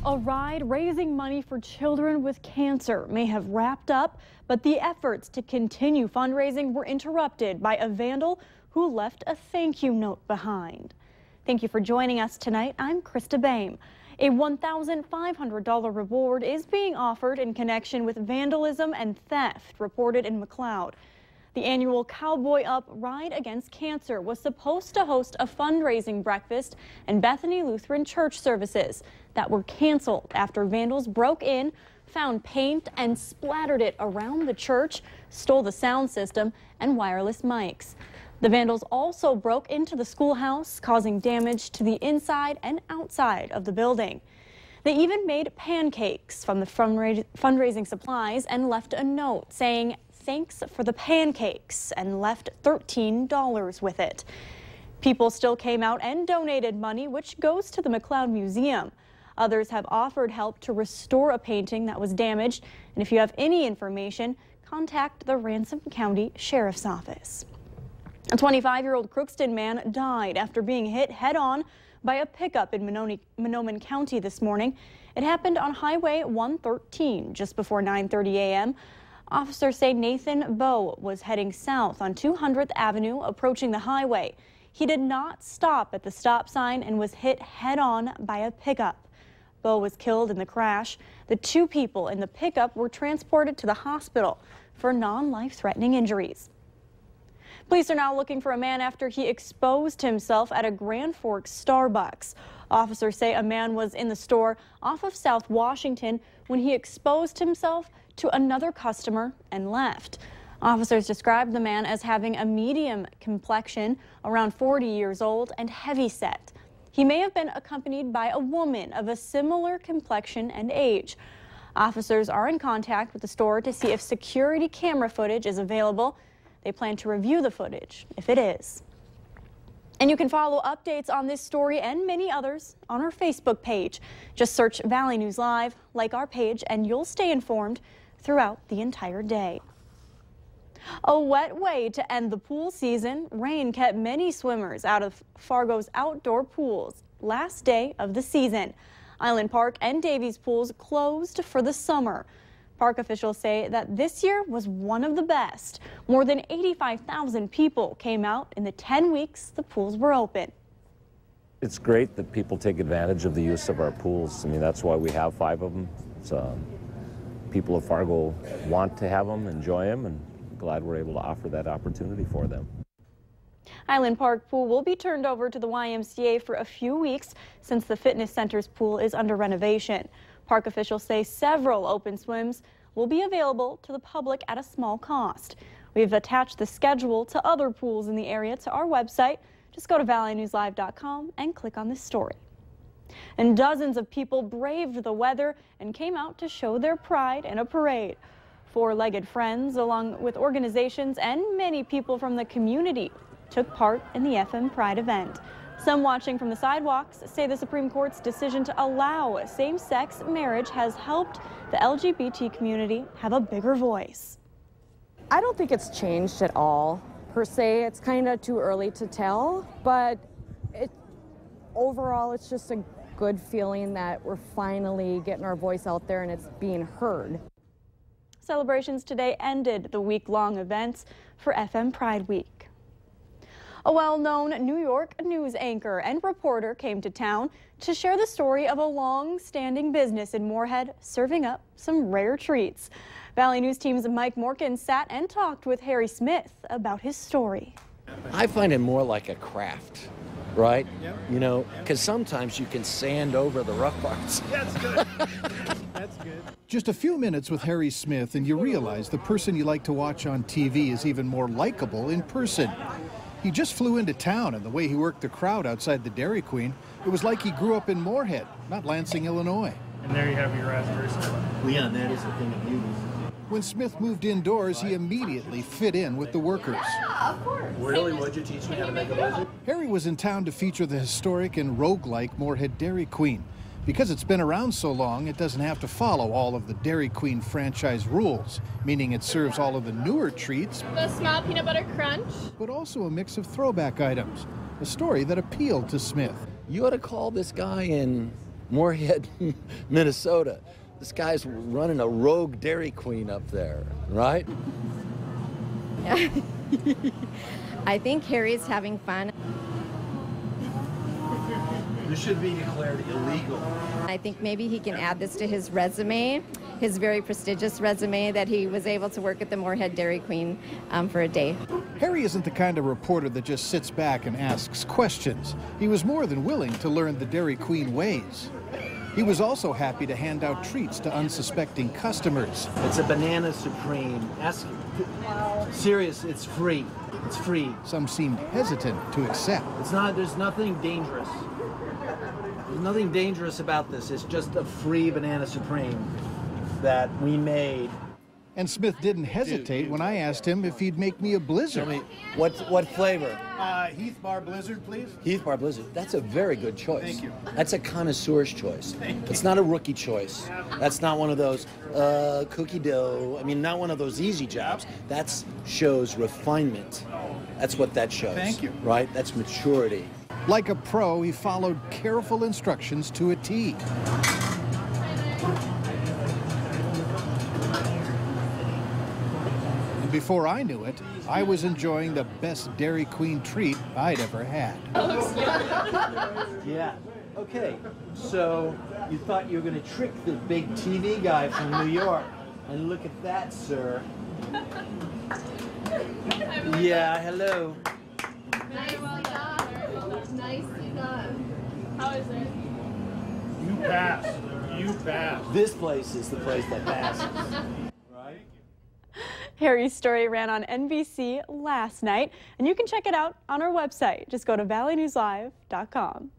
A ride raising money for children with cancer may have wrapped up, but the efforts to continue fundraising were interrupted by a vandal who left a thank you note behind. Thank you for joining us tonight. I'm Krista Boehm. A $1,500 reward is being offered in connection with vandalism and theft reported in Macleod. The annual Cowboy Up Ride Against Cancer was supposed to host a fundraising breakfast and Bethany Lutheran church services that were canceled after vandals broke in, found paint and splattered it around the church, stole the sound system and wireless mics. The vandals also broke into the schoolhouse, causing damage to the inside and outside of the building. They even made pancakes from the fundraising supplies and left a note saying, "Thanks for the pancakes," and left $13 with it. People still came out and donated money, which goes to the Macleod Museum. Others have offered help to restore a painting that was damaged. And if you have any information, contact the Ransom County Sheriff's Office. A 25-year-old Crookston man died after being hit head-on by a pickup in Mahnomen County this morning. It happened on Highway 113 just before 9:30 a.m. Officers say Nathan Bowe was heading south on 200th Avenue, approaching the highway. He did not stop at the stop sign and was hit head-on by a pickup. Bowe was killed in the crash. The two people in the pickup were transported to the hospital for non-life-threatening injuries. Police are now looking for a man after he exposed himself at a Grand Forks Starbucks. Officers say a man was in the store off of South Washington when he exposed himself to another customer and left. Officers described the man as having a medium complexion, around 40 years old, and heavy-set. He may have been accompanied by a woman of a similar complexion and age. Officers are in contact with the store to see if security camera footage is available. They plan to review the footage if it is. And you can follow updates on this story and many others on our Facebook page. Just search Valley News Live, like our page, and you'll stay informed throughout the entire day. A wet way to end the pool season. Rain kept many swimmers out of Fargo's outdoor pools last day of the season. Island Park and Davies pools closed for the summer. Park officials say that this year was one of the best. More than 85,000 people came out in the 10 weeks the pools were open. It's great that people take advantage of the use of our pools. I mean, that's why we have 5 of them. People of Fargo want to have them, enjoy them, and glad we're able to offer that opportunity for them. Island Park pool will be turned over to the YMCA for a few weeks since the fitness center's pool is under renovation. Park officials say several open swims will be available to the public at a small cost. We've attached the schedule to other pools in the area to our website. Just go to valleynewslive.com and click on this story. And dozens of people braved the weather and came out to show their pride in a parade. Four-legged friends, along with organizations and many people from the community, took part in the FM Pride event. Some watching from the sidewalks say the Supreme Court's decision to allow same-sex marriage has helped the LGBT community have a bigger voice. I don't think it's changed at all, per se. It's kind of too early to tell, but overall it's just a good feeling that we're finally getting our voice out there and it's being heard. Celebrations today ended the week-long events for FM Pride Week. A well-known New York news anchor and reporter came to town to share the story of a long-standing business in Moorhead serving up some rare treats. Valley News Team's Mike Morkin sat and talked with Harry Smith about his story. I find it more like a craft, right? Yep. You know, because sometimes you can sand over the rough parts. That's good. That's good. Just a few minutes with Harry Smith and you realize the person you like to watch on TV is even more likable in person. He just flew into town, and the way he worked the crowd outside the Dairy Queen, it was like he grew up in Moorhead, not Lansing, Illinois. And there you have your raspberry syrup. Well, yeah, that is a thing of beauty. When Smith moved indoors, he immediately fit in with the workers. Yeah, of course. Really? Would you teach me how to make a lizard? Harry was in town to feature the historic and roguelike Moorhead Dairy Queen. Because it's been around so long, it doesn't have to follow all of the Dairy Queen franchise rules, meaning it serves all of the newer treats, the small peanut butter crunch, but also a mix of throwback items, a story that appealed to Smith. You ought to call this guy in Moorhead, Minnesota. This guy's running a rogue Dairy Queen up there, right? I think Harry's having fun. This should be declared illegal. I think maybe he can add this to his resume, his very prestigious resume that he was able to work at the Moorhead Dairy Queen for a day. Harry isn't the kind of reporter that just sits back and asks questions. He was more than willing to learn the Dairy Queen ways. He was also happy to hand out treats to unsuspecting customers. It's a banana supreme. Ask, serious, it's free. It's free. Some seemed hesitant to accept. It's not, there's nothing dangerous. There's nothing dangerous about this. It's just a free banana supreme that we made. And Smith didn't hesitate when I asked him if he'd make me a blizzard. Tell me, what flavor? Heath Bar Blizzard, please. Heath Bar Blizzard. That's a very good choice. Thank you. That's a connoisseur's choice. It's not a rookie choice. That's not one of those cookie dough. I mean, not one of those easy jobs. That shows refinement. That's what that shows. Thank you. Right? That's maturity. Like a pro, he followed careful instructions to a T. And before I knew it, I was enjoying the best Dairy Queen treat I'd ever had. Yeah. Okay. So you thought you were going to trick the big TV guy from New York. And look at that, sir. Yeah, hello. Nicely done. Nicely done. How is it? You pass. You pass. This place is the place that passes. Right? Harry's story ran on NBC last night, and you can check it out on our website. Just go to valleynewslive.com.